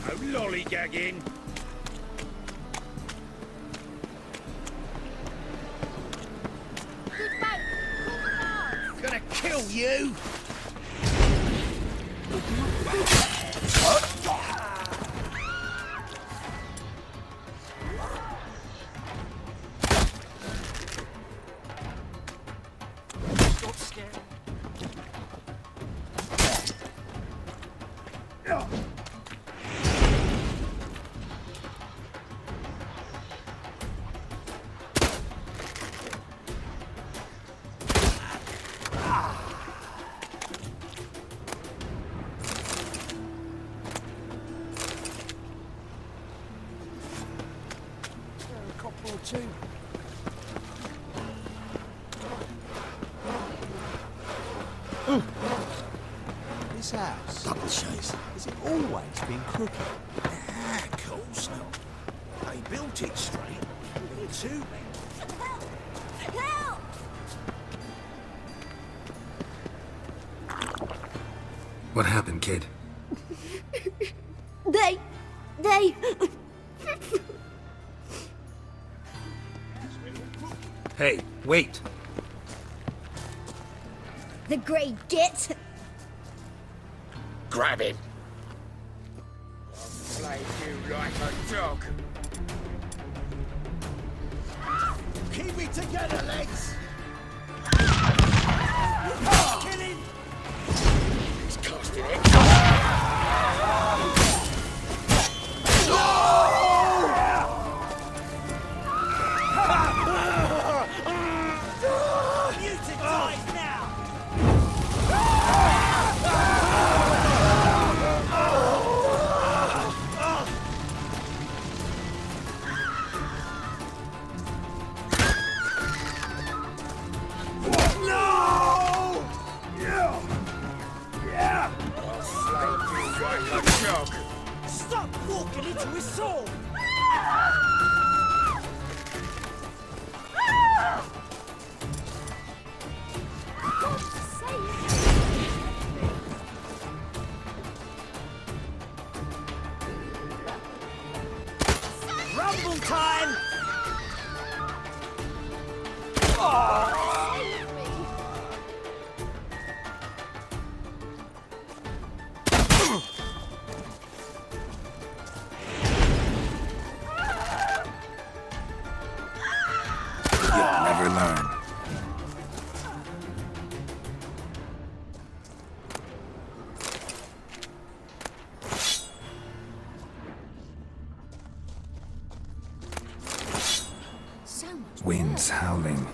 No lollygagging. Good boat! Call the guards! Gonna kill you! Don't scare. A couple or two. This house, Double chase. has it always been crooked? Ah, of course not. They built it straight. They're two men. Help! What happened, kid? They... Hey, wait! The grey git! Grab him. I'll flay you like a dog. Keep it together, legs. Kill him. He's casting it. Mutinize now! I'll flay you like a dog. Stop walking into his soul! Rumble time! You'll never learn. So much Winds howling.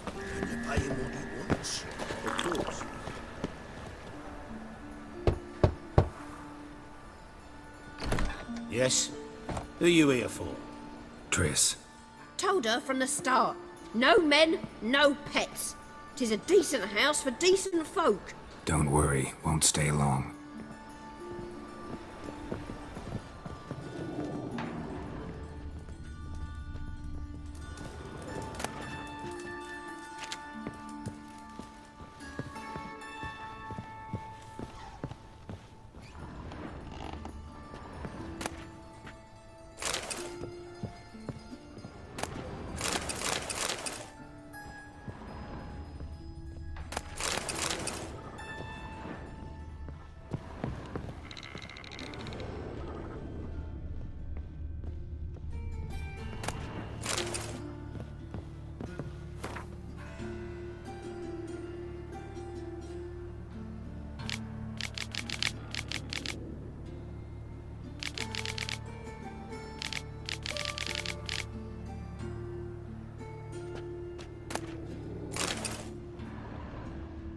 Can you pay him what he wants? Of course. Yes? Who you here for? Triss. Told her from the start. No men, no pets. 'Tis a decent house for decent folk. Don't worry, won't stay long.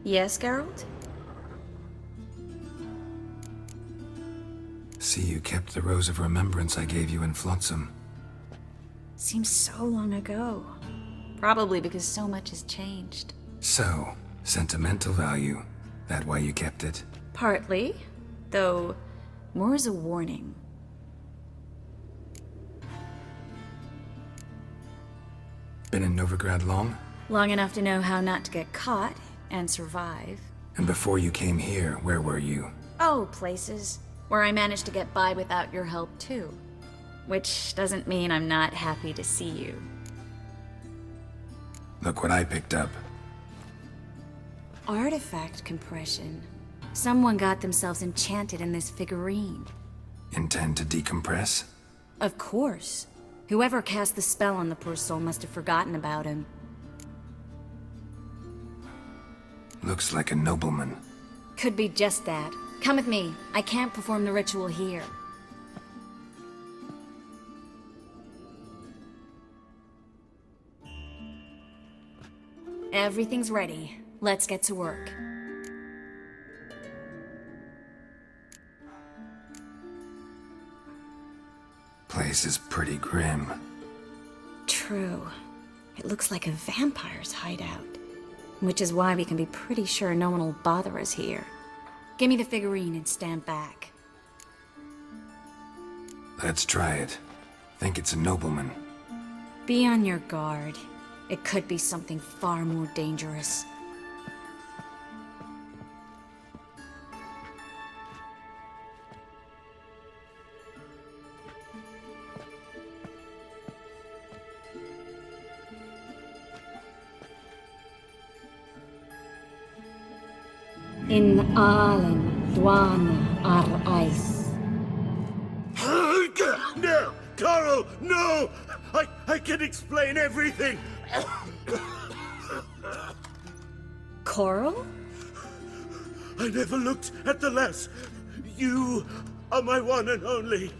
Yes, Geralt? See, you kept the Rose of Remembrance I gave you in Flotsam. Seems so long ago. Probably because so much has changed. So, sentimental value. That why you kept it? Partly, though more as a warning. Been in Novigrad long? Long enough to know how not to get caught and survive. And before you came here, where were you? Oh, places where I managed to get by without your help too. Which doesn't mean I'm not happy to see you. Look what I picked up. Artifact compression. Someone got themselves enchanted in this figurine. Intend to decompress? Of course. Whoever cast the spell on the poor soul must have forgotten about him. Looks like a nobleman. Could be just that. Come with me. I can't perform the ritual here. Everything's ready. Let's get to work. Place is pretty grim. True. It looks like a vampire's hideout. Which is why we can be pretty sure no one will bother us here. Give me the figurine and stand back. Let's try it. Think it's a nobleman. Be on your guard. It could be something far more dangerous. In Allen, Dwana, Ar Ice. No! Coral, no! I can explain everything! Coral? I never looked at the lass. You are my one and only.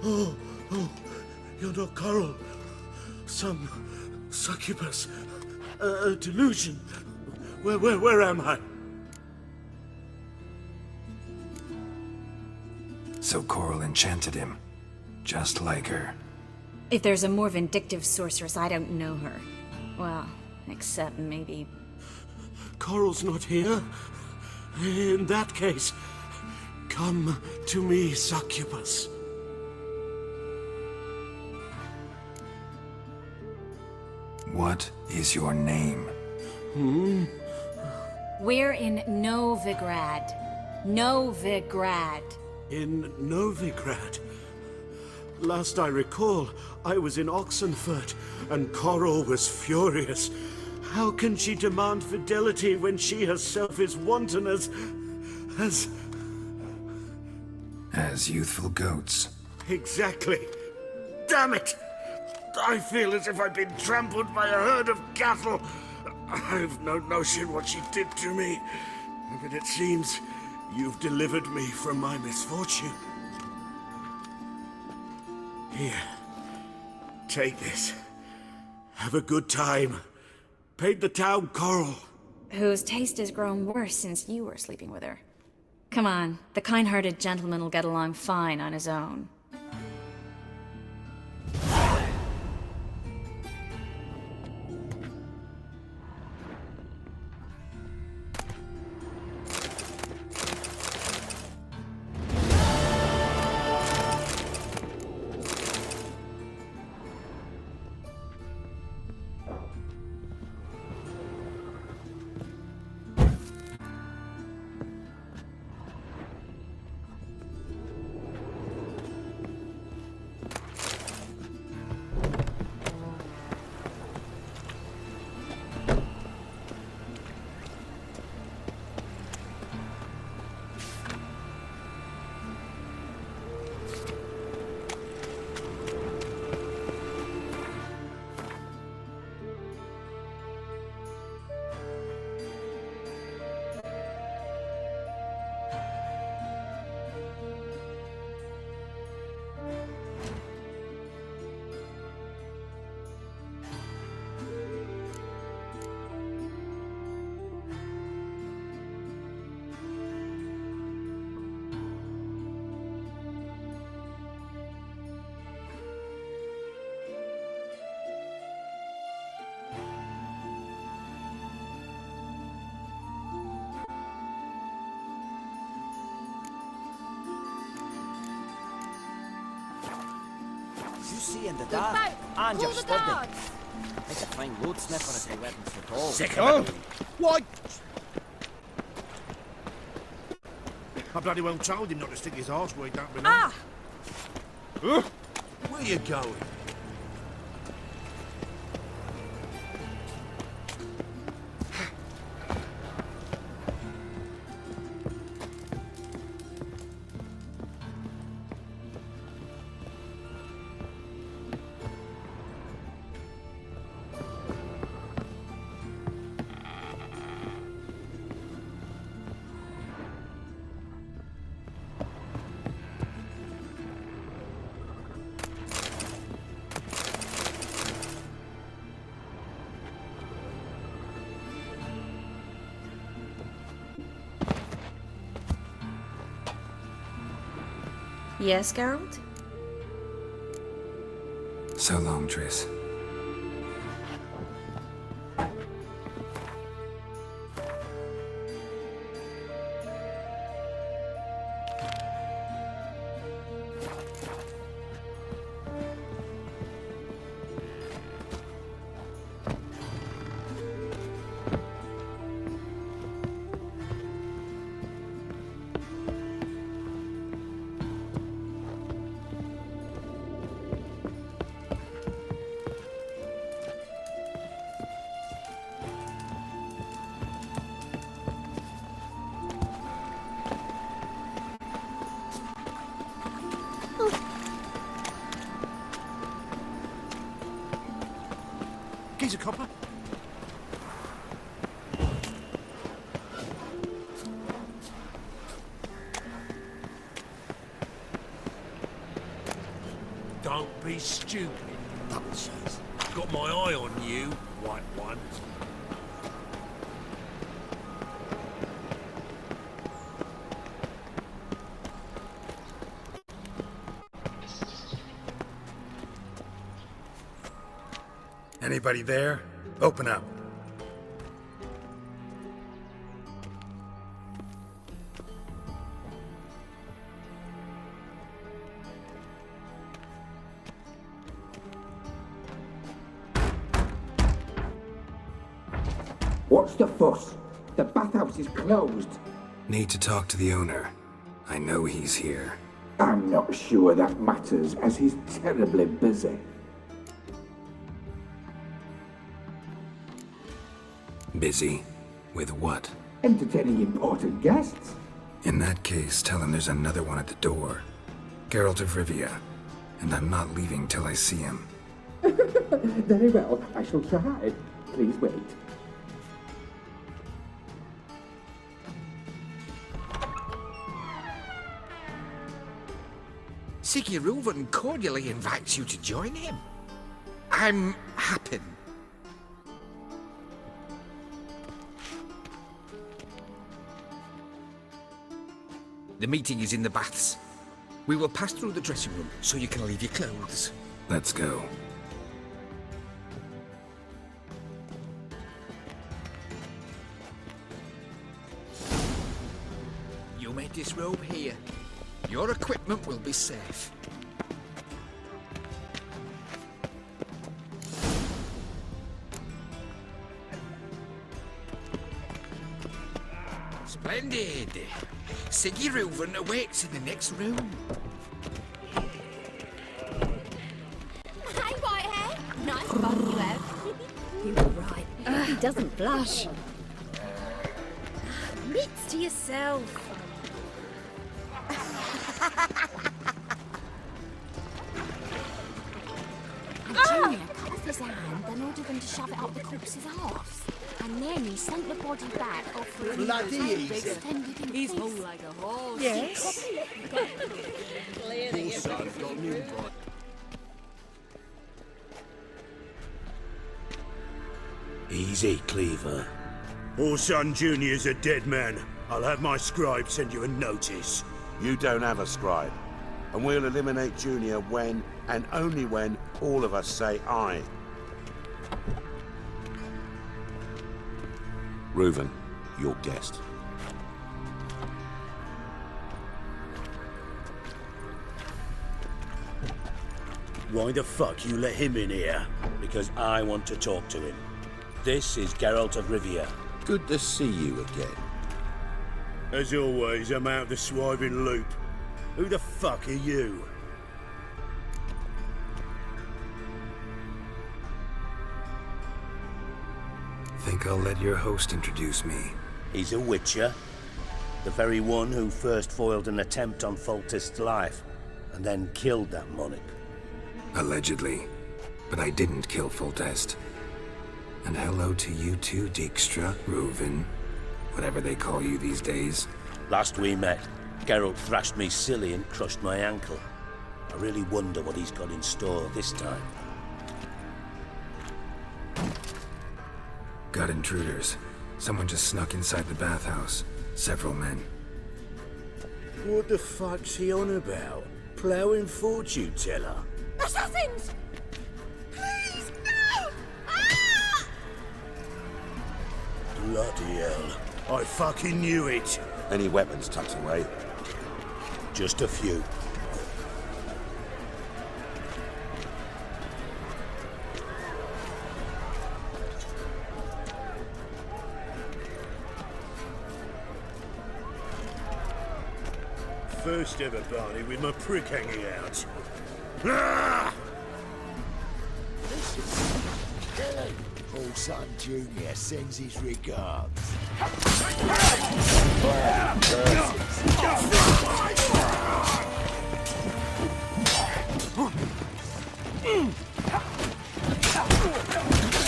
Oh, you're not Coral. Some succubus. A delusion. Where am I? So Coral enchanted him. Just like her. If there's a more vindictive sorceress, I don't know her. Well, except maybe... Coral's not here. In that case, come to me, succubus. What is your name? We're in Novigrad. Novigrad. In Novigrad. Last I recall, I was in Oxenfurt, and Coral was furious. How can she demand fidelity when she herself is wanton as youthful goats. Exactly. Damn it! I feel as if I've been trampled by a herd of cattle. I've no notion what she did to me, but it seems you've delivered me from my misfortune. Here, take this. Have a good time. Paid the town Coral. Whose taste has grown worse since you were sleeping with her. Come on, the kind-hearted gentleman will get along fine on his own. You see in the Look dark, back! and Pull you're the studying. guards! It's a fine road sniffer if they weapons at all. Sick Oh, of it. why? I bloody well told him not to stick his arse where he don't belong. Ah! Where you going? Yes, Geralt? So long, Triss. He's a copper. Don't be stupid. Double shoes. Got my eye on you, white one. Anybody there? Open up. What's the fuss? The bathhouse is closed. Need to talk to the owner. I know he's here. I'm not sure that matters, as he's terribly busy. Busy? With what? Entertaining important guests. In that case, tell him there's another one at the door. Geralt of Rivia. And I'm not leaving till I see him. Very well, I shall try. Please wait. Siggy Reuven cordially invites you to join him. I'm happy. The meeting is in the baths. We will pass through the dressing room so you can leave your clothes. Let's go. You may disrobe here. Your equipment will be safe. Splendid. Siggy Reuven awaits in the next room. Hey, Whitehair! Nice bum you have. You were right. He doesn't blush. Mitts to yourself. Junior cut off his hand, then ordered them to shove it up the corpse's arse. And then he sent the body back offering Bloody easy. extended in He's peace. all like a horse. Yes? Poor son got an invite. Easy, Cleaver. Orson Jr.'s a dead man. I'll have my scribe send you a notice. You don't have a scribe. And we'll eliminate Junior when, and only when, all of us say aye. Reuven, your guest. Why the fuck you let him in here? Because I want to talk to him. This is Geralt of Rivia. Good to see you again. As always, I'm out of the swiving loop. Who the fuck are you? Think I'll let your host introduce me. He's a witcher. The very one who first foiled an attempt on Foltest's life, and then killed that monarch. Allegedly. But I didn't kill Foltest. And hello to you too, Dijkstra, Reuven, whatever they call you these days. Last we met, Geralt thrashed me silly and crushed my ankle. I really wonder what he's got in store this time. Got intruders. Someone just snuck inside the bathhouse. Several men. What the fuck's he on about? Ploughing fortune teller? Assassins! Please, no! Ah! Bloody hell. I fucking knew it. Any weapons tucked away? Just a few. First ever party with my prick hanging out. Ah! Paul Sutton Jr. sends his regards.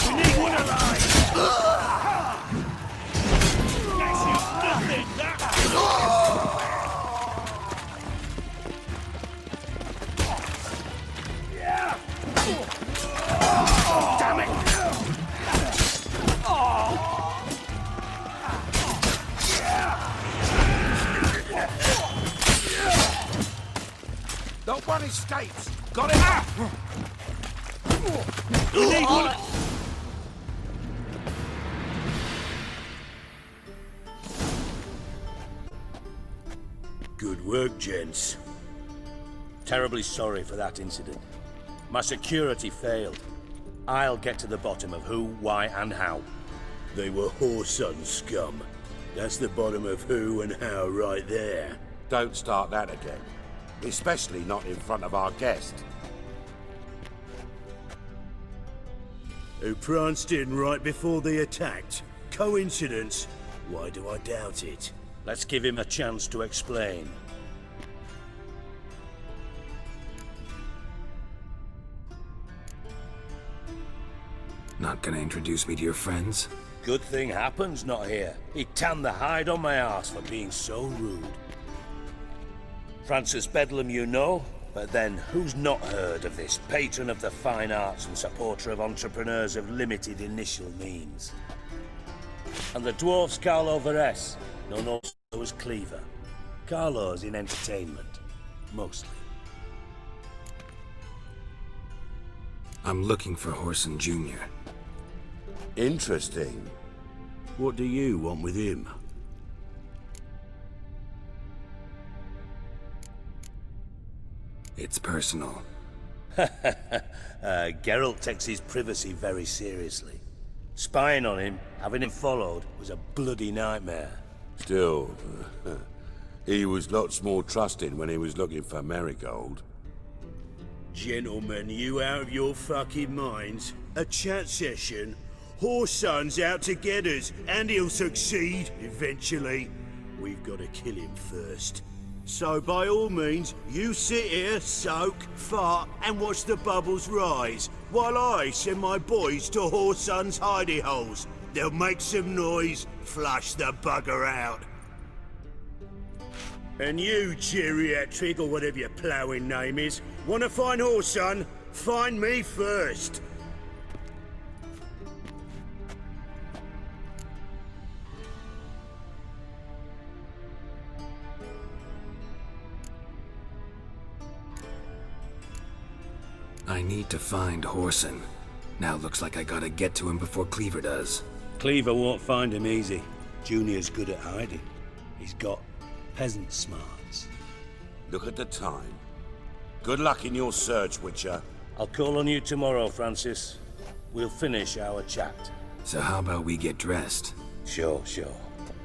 We need one alive! That's nothing, damn it! No one escapes! Got it! We need one. Good work, gents. Terribly sorry for that incident. My security failed. I'll get to the bottom of who, why, and how. They were Whoreson scum. That's the bottom of who and how right there. Don't start that again. Especially not in front of our guest. Who pranced in right before they attacked. Coincidence? Why do I doubt it? Let's give him a chance to explain. Not gonna introduce me to your friends? Good thing Happen's not here. He tanned the hide on my arse for being so rude. Francis Bedlam you know, but then who's not heard of this patron of the fine arts and supporter of entrepreneurs of limited initial means? And the dwarf's Carlo Veres, known also as Cleaver. Carlo's in entertainment, mostly. I'm looking for Whoreson Jr. Interesting. What do you want with him? It's personal. Geralt takes his privacy very seriously. Spying on him, having him followed, was a bloody nightmare. Still, he was lots more trusting when he was looking for Marigold. Gentlemen, you out of your fucking minds? A chat session? Whoreson's out to get us, and he'll succeed, eventually. We've got to kill him first. So by all means, you sit here, soak, fart, and watch the bubbles rise, while I send my boys to Whoreson's hidey holes. They'll make some noise, flush the bugger out. And you, geriatric, or whatever your ploughing name is, wanna find Whoreson? Find me first. I need to find Whoreson. Now looks like I gotta get to him before Cleaver does. Cleaver won't find him easy. Junior's good at hiding. He's got peasant smarts. Look at the time. Good luck in your search, Witcher. I'll call on you tomorrow, Francis. We'll finish our chat. So how about we get dressed? Sure.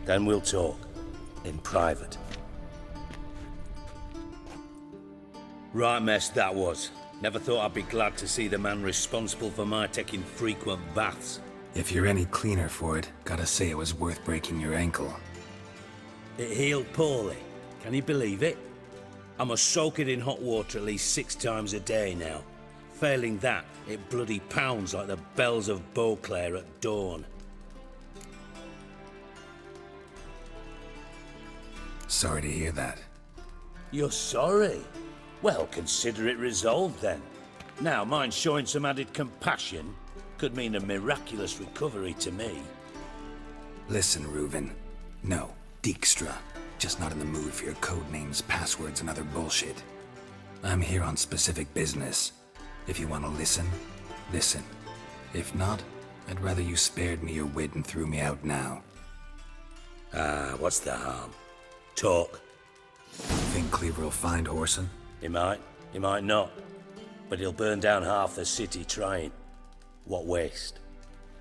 Then we'll talk. In private. Right mess that was. Never thought I'd be glad to see the man responsible for my taking frequent baths. If you're any cleaner for it, gotta say it was worth breaking your ankle. It healed poorly. Can you believe it? I must soak it in hot water at least 6 times a day now. Failing that, it bloody pounds like the bells of Beauclair at dawn. Sorry to hear that. You're sorry? Well, consider it resolved then. Now, mind showing some added compassion could mean a miraculous recovery to me. Listen, Reuven. No, Dijkstra. Just not in the mood for your code names, passwords, and other bullshit. I'm here on specific business. If you want to listen, listen. If not, I'd rather you spared me your wit and threw me out now. What's the harm? Talk. Think Cleaver will find Whoreson? He might not. But he'll burn down half the city trying. What waste?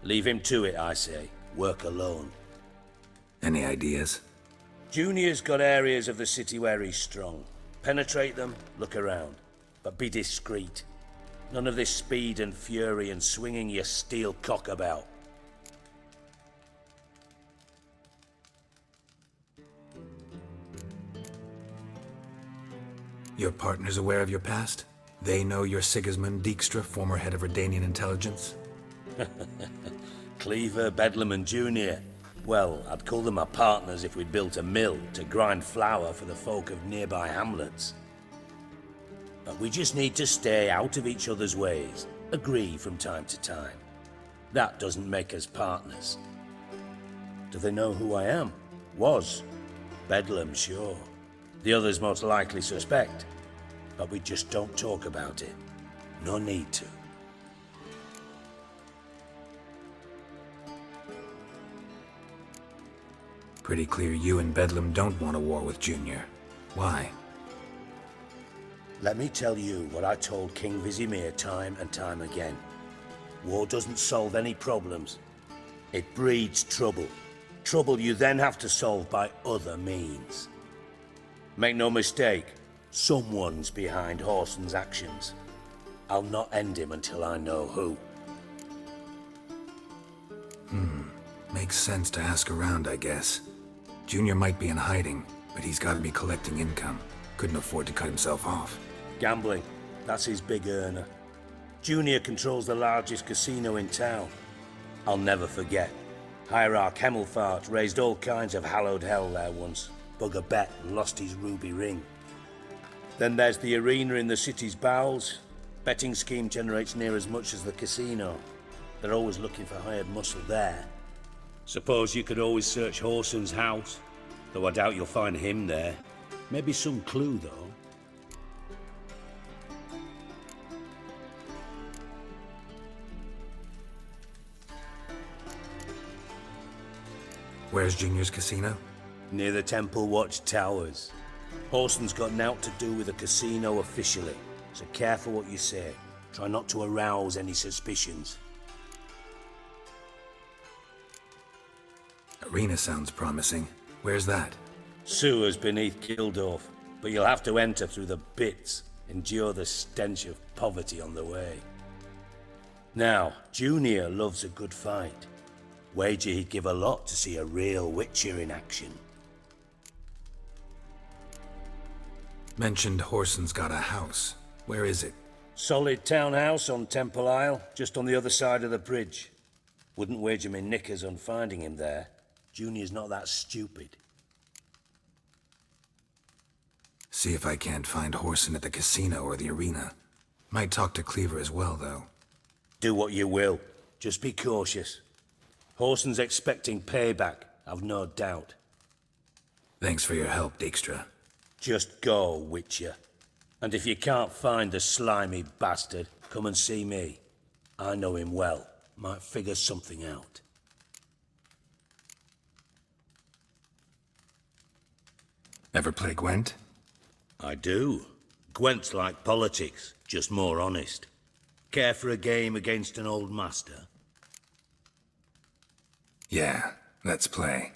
Leave him to it, I say. Work alone. Any ideas? Junior's got areas of the city where he's strong. Penetrate them, look around. But be discreet. None of this speed and fury and swinging your steel cock about. Your partner's aware of your past? They know you're Sigismund Dijkstra, former head of Redanian intelligence? Cleaver, Bedlam and Junior. Well, I'd call them my partners if we'd built a mill to grind flour for the folk of nearby hamlets. But we just need to stay out of each other's ways, agree from time to time. That doesn't make us partners. Do they know who I am? Was. Bedlam, sure. The others most likely suspect. But we just don't talk about it. No need to. Pretty clear you and Bedlam don't want a war with Junior. Why? Let me tell you what I told King Vizimir time and time again. War doesn't solve any problems. It breeds trouble. Trouble you then have to solve by other means. Make no mistake, someone's behind Whoreson's actions. I'll not end him until I know who. Makes sense to ask around, I guess. Junior might be in hiding, but he's gotta be collecting income. Couldn't afford to cut himself off. Gambling, that's his big earner. Junior controls the largest casino in town. I'll never forget. Hierarch Hemmelfart raised all kinds of hallowed hell there once. Bug a bet and lost his ruby ring. Then there's the arena in the city's bowels. Betting scheme generates near as much as the casino. They're always looking for hired muscle there. Suppose you could always search Whoreson's house, though I doubt you'll find him there. Maybe some clue, though. Where's Junior's casino? Near the Temple Watch Towers. Whoreson's got naught to do with the casino officially, so careful what you say. Try not to arouse any suspicions. Arena sounds promising. Where's that? Sewers beneath Kildorf, but you'll have to enter through the bits, endure the stench of poverty on the way. Now, Junior loves a good fight. Wager he'd give a lot to see a real Witcher in action. Mentioned Whoreson's got a house. Where is it? Solid townhouse on Temple Isle, just on the other side of the bridge. Wouldn't wager me knickers on finding him there. Junior's not that stupid. See if I can't find Whoreson at the casino or the arena. Might talk to Cleaver as well, though. Do what you will. Just be cautious. Whoreson's expecting payback, I've no doubt. Thanks for your help, Dijkstra. Just go, Witcher. And if you can't find the slimy bastard, come and see me. I know him well. Might figure something out. Ever play Gwent? I do. Gwent's like politics, just more honest. Care for a game against an old master? Yeah, let's play.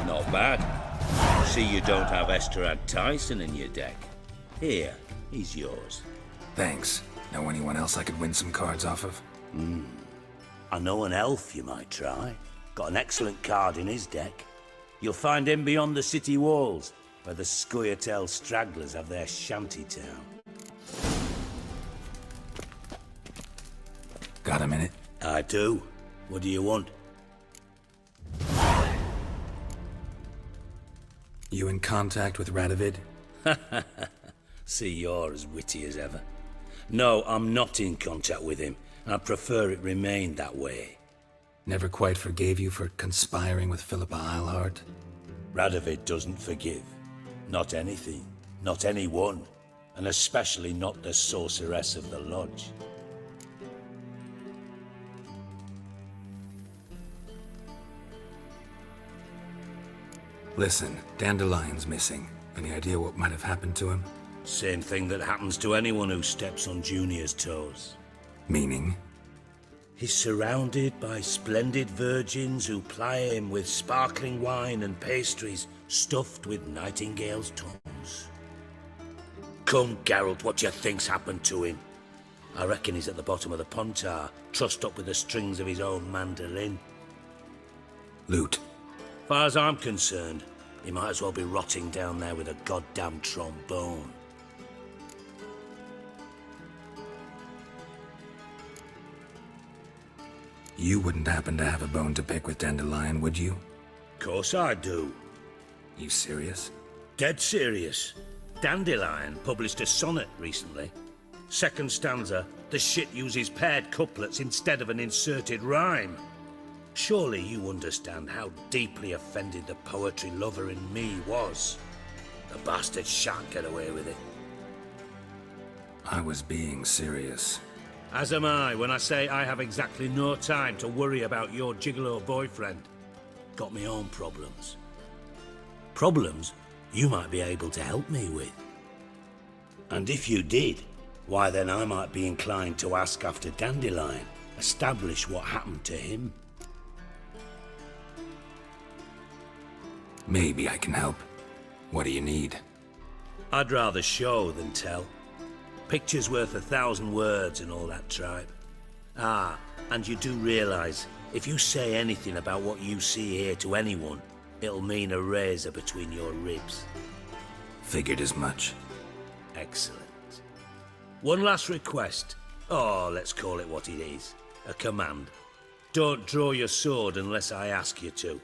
Not bad. See you don't have Esterad Tyson in your deck. Here, he's yours. Thanks. Know anyone else I could win some cards off of? I know an elf you might try. Got an excellent card in his deck. You'll find him beyond the city walls, where the Scoia'tael stragglers have their shanty town. Got a minute? I do. What do you want? You in contact with Radovid? See, you're as witty as ever. No, I'm not in contact with him. I prefer it remained that way. Never quite forgave you for conspiring with Philippa Eilhart? Radovid doesn't forgive. Not anything. Not anyone. And especially not the sorceress of the Lodge. Listen, Dandelion's missing. Any idea what might have happened to him? Same thing that happens to anyone who steps on Junior's toes. Meaning? He's surrounded by splendid virgins who ply him with sparkling wine and pastries stuffed with nightingale's tongue. news. Come, Geralt, what do you think's happened to him? I reckon he's at the bottom of the Pontar, trussed up with the strings of his own mandolin. Loot. Far as I'm concerned, he might as well be rotting down there with a goddamn trombone. You wouldn't happen to have a bone to pick with Dandelion, would you? Course I do. You serious? Dead serious. Dandelion published a sonnet recently. Second stanza, the shit uses paired couplets instead of an inserted rhyme. Surely you understand how deeply offended the poetry lover in me was. The bastard shan't get away with it. I was being serious. As am I when I say I have exactly no time to worry about your gigolo boyfriend. Got me own problems. Problems you might be able to help me with. And if you did, why then I might be inclined to ask after Dandelion, establish what happened to him. Maybe I can help. What do you need? I'd rather show than tell. Picture's worth 1,000 words and all that tripe. Ah, and you do realise, if you say anything about what you see here to anyone, it'll mean a razor between your ribs. Figured as much. Excellent. One last request. Oh, let's call it what it is. A command. Don't draw your sword unless I ask you to.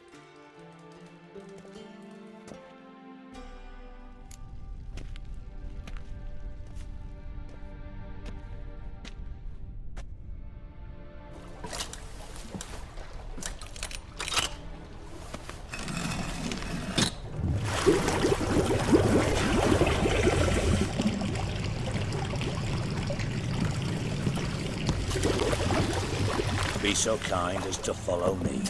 Be so kind as to follow me.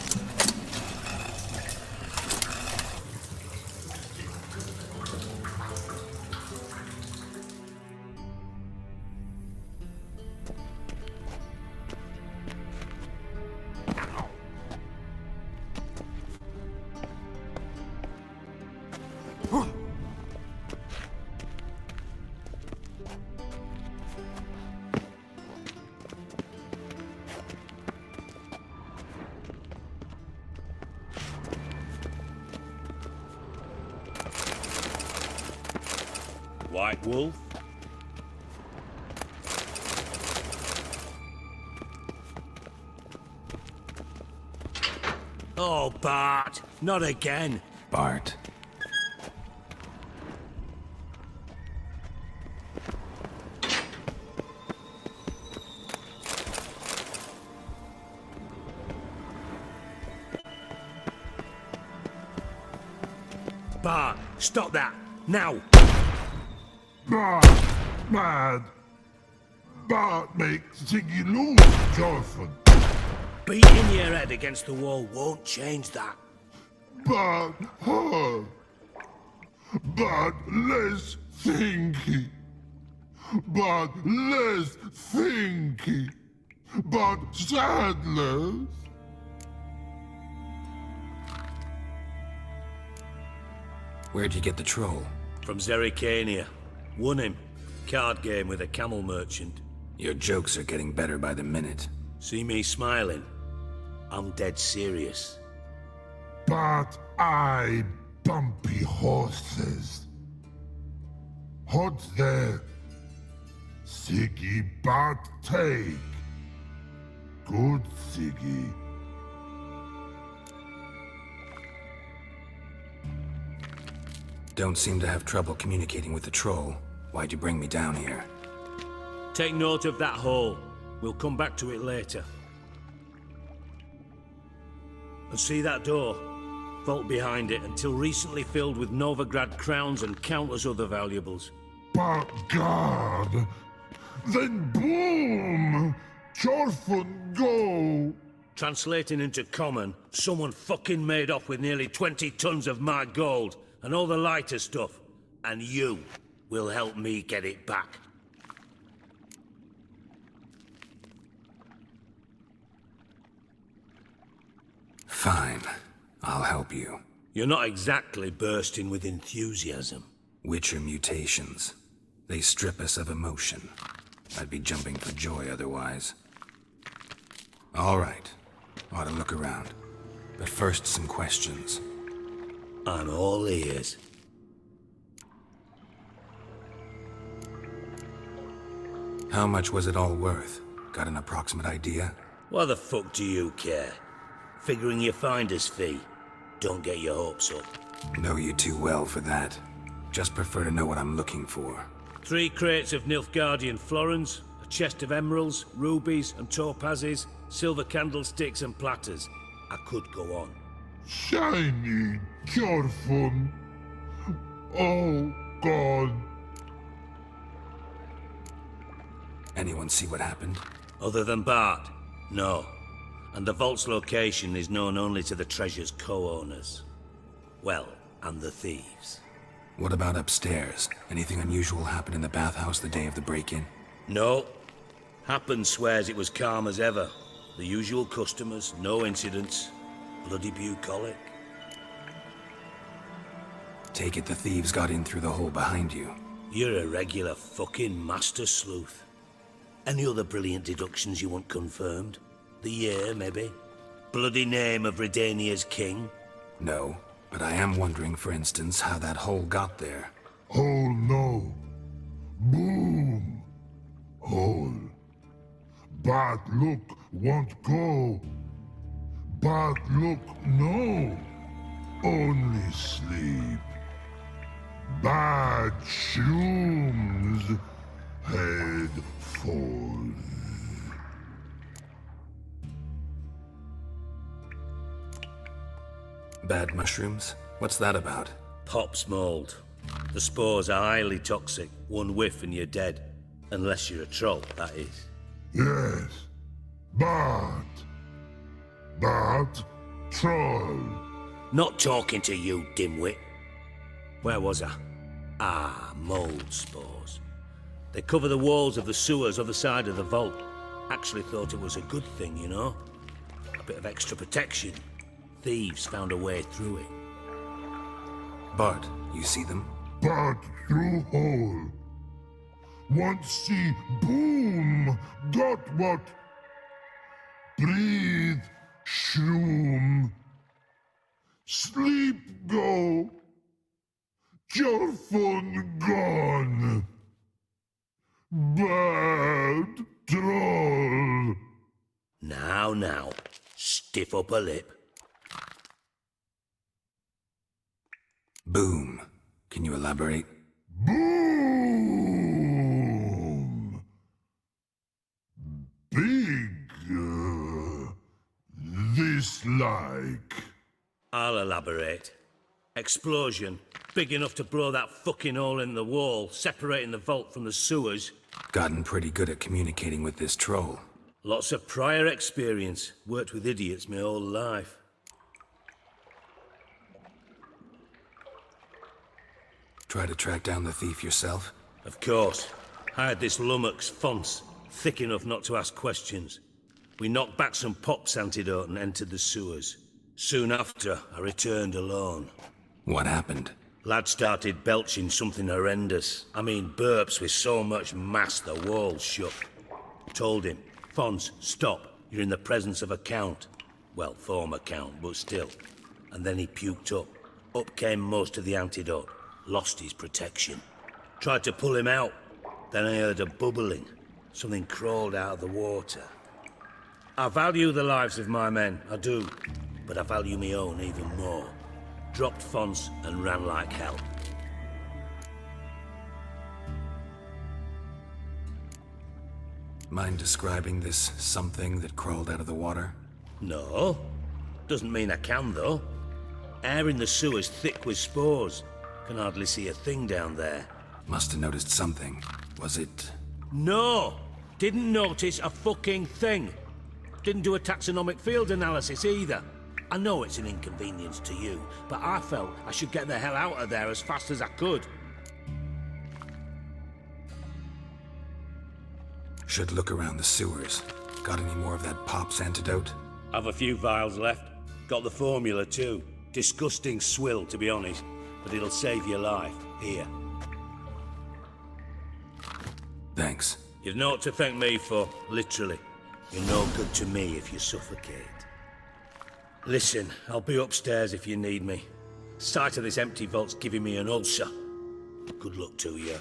White Wolf? Oh, Bart! Not again! Bart. Bart, stop that! Now! Bart, mad. Bart makes Ziggy lose, Jorfin. Beating your head against the wall won't change that. Bart hard. Bart less thinky. Bart less thinky. Bart sadless. Where'd you get the troll? From Zerrikania. Won him. Card game with a camel merchant. Your jokes are getting better by the minute. See me smiling? I'm dead serious. But I bumpy horses. Hot there. Siggy Bart take. Good Siggy. Don't seem to have trouble communicating with the troll. Why'd you bring me down here? Take note of that hole. We'll come back to it later. And see that door? Vault behind it, until recently filled with Novigrad crowns and countless other valuables. But God! Then boom! Jorfin go! Translating into common, someone fucking made off with nearly 20 tons of my gold, and all the lighter stuff. And you will help me get it back. Fine. I'll help you. You're not exactly bursting with enthusiasm. Witcher mutations. They strip us of emotion. I'd be jumping for joy otherwise. All right. Ought to look around. But first, some questions. I'm all ears. How much was it all worth? Got an approximate idea? Why the fuck do you care? Figuring your finder's fee. Don't get your hopes up. Know you too well for that. Just prefer to know what I'm looking for. 3 crates of Nilfgaardian florins, a chest of emeralds, rubies and topazes, silver candlesticks and platters. I could go on. Shiny Jorfun. Oh, God. Anyone see what happened? Other than Bart? No. And the vault's location is known only to the treasure's co-owners. Well, and the thieves. What about upstairs? Anything unusual happen in the bathhouse the day of the break-in? No. Happen swears it was calm as ever. The usual customers, no incidents. Bloody bucolic. Take it the thieves got in through the hole behind you. You're a regular fucking master sleuth. Any other brilliant deductions you want confirmed? The year, maybe? Bloody name of Redania's king? No, but I am wondering, for instance, how that hole got there. Hole no. Boom. Hole. Bad look won't go. Bad look no. Only sleep. Bad shrooms. Head falls. Bad mushrooms? What's that about? Pops mold. The spores are highly toxic. One whiff and you're dead. Unless you're a troll, that is. Yes. Bad. Bad troll. Not talking to you, dimwit. Where was I? Ah, mold spores. They cover the walls of the sewers other side of the vault. Actually thought it was a good thing, you know? A bit of extra protection. Thieves found a way through it. Bart, you see them? Bad through hole. Want see boom. Got what? Breathe. Shroom. Sleep go. Jorfun gone. Bad troll. Now. Stiff up a lip. Boom. Can you elaborate? Boom. Big. This like. I'll elaborate. Explosion. Big enough to blow that fucking hole in the wall, separating the vault from the sewers. Gotten pretty good at communicating with this troll. Lots of prior experience. Worked with idiots my whole life. Try to track down the thief yourself? Of course. Hired this lummox, Fons, thick enough not to ask questions. We knocked back some Pop's antidote and entered the sewers. Soon after, I returned alone. What happened? Lad started belching something horrendous. I mean, burps with so much mass the walls shook. Told him, Fons, stop. You're in the presence of a count. Well, former count, but still. And then he puked up. Up came most of the antidote. Lost his protection. Tried to pull him out. Then I heard a bubbling. Something crawled out of the water. I value the lives of my men, I do. But I value my own even more. Dropped Fons and ran like hell. Mind describing this something that crawled out of the water? No. Doesn't mean I can, though. Air in the sewer's thick with spores. Can hardly see a thing down there. Must have noticed something. Was it... No! Didn't notice a fucking thing. Didn't do a taxonomic field analysis either. I know it's an inconvenience to you, but I felt I should get the hell out of there as fast as I could. Should look around the sewers. Got any more of that Pop's antidote? I've a few vials left. Got the formula too. Disgusting swill, to be honest. But it'll save your life. Here. Thanks. You've naught to thank me for, literally. You're no good to me if you suffocate. Listen, I'll be upstairs if you need me. Sight of this empty vault's giving me an ulcer. Good luck to you.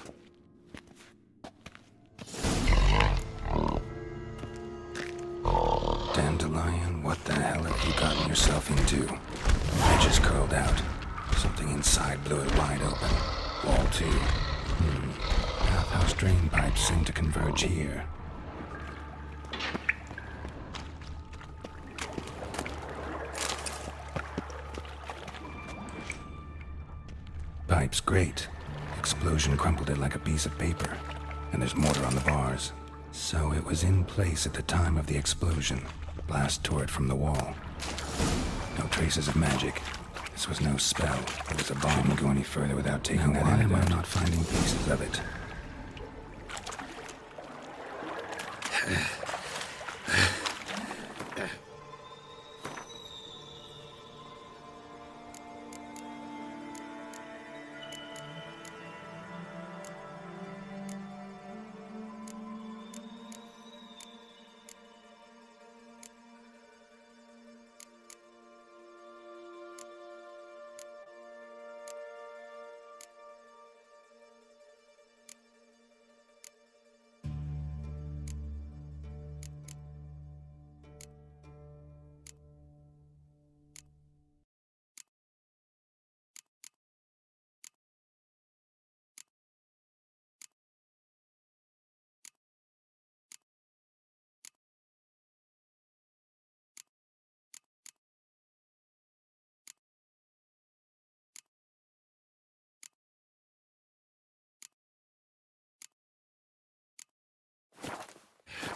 Dandelion, what the hell have you gotten yourself into? Edges curled out. Something inside blew it wide open. Wall too. Bathhouse drain pipes seem to converge here. Pipe's great. Explosion crumpled it like a piece of paper. And there's mortar on the bars. So it was in place at the time of the explosion. Blast tore it from the wall. No traces of magic. This was no spell. It was a bomb to go any further without taking that antidote. Why am I not finding pieces of it?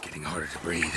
Getting harder to breathe.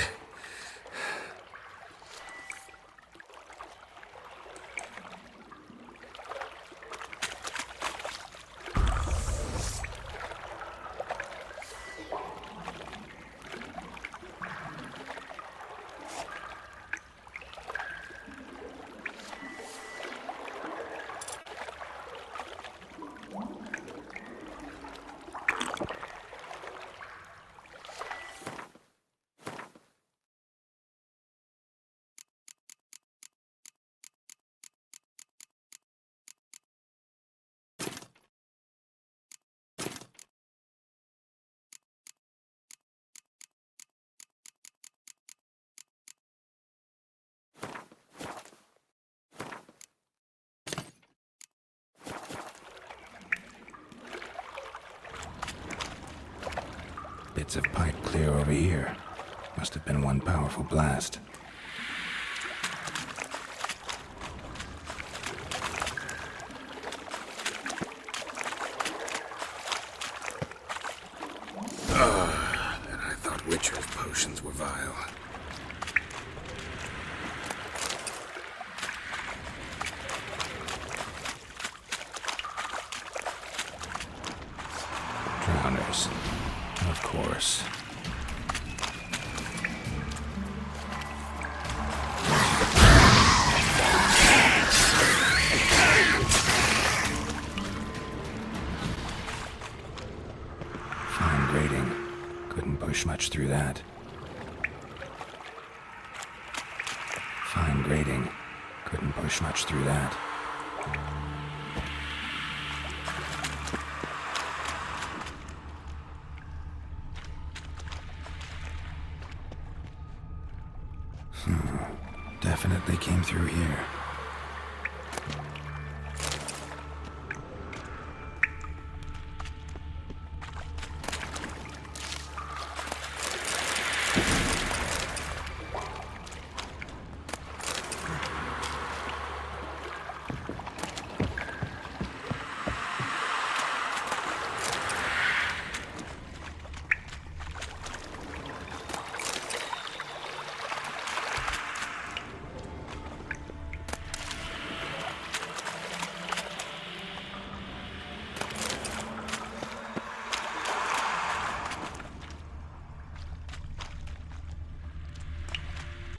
Bits of pipe clear over here. Must have been one powerful blast. And I thought Witcher's potions were vile. Drowners. Of course. Fine grating. Couldn't push much through that. Fine grating. Couldn't push much through that. Definitely came through here.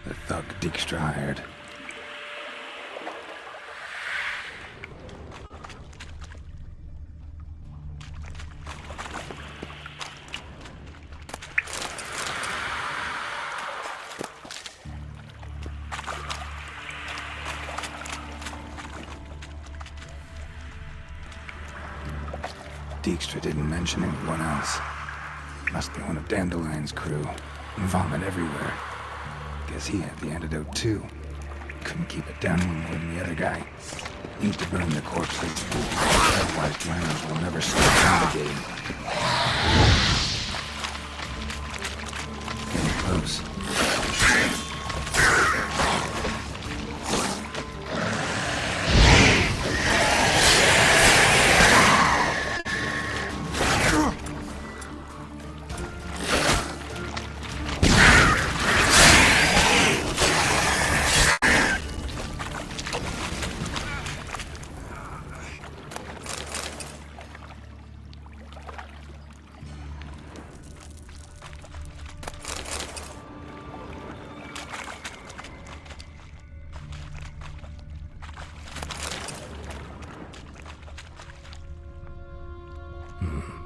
The thug Dijkstra hired. Dijkstra didn't mention anyone else. Must be one of Dandelion's crew. Vomit everywhere. Guess he had the antidote too. Couldn't keep it down any more than the other guy. Need to burn the corpses. Otherwise, Dwayne will never stop navigating. Getting close.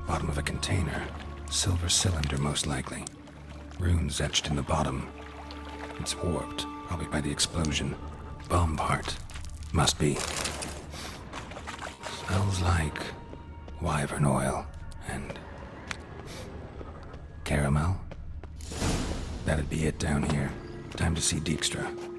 Bottom of a container. Silver cylinder, most likely. Runes etched in the bottom. It's warped, probably by the explosion. Bomb part. Must be. Smells like wyvern oil and caramel. That'd be it down here. Time to see Dijkstra.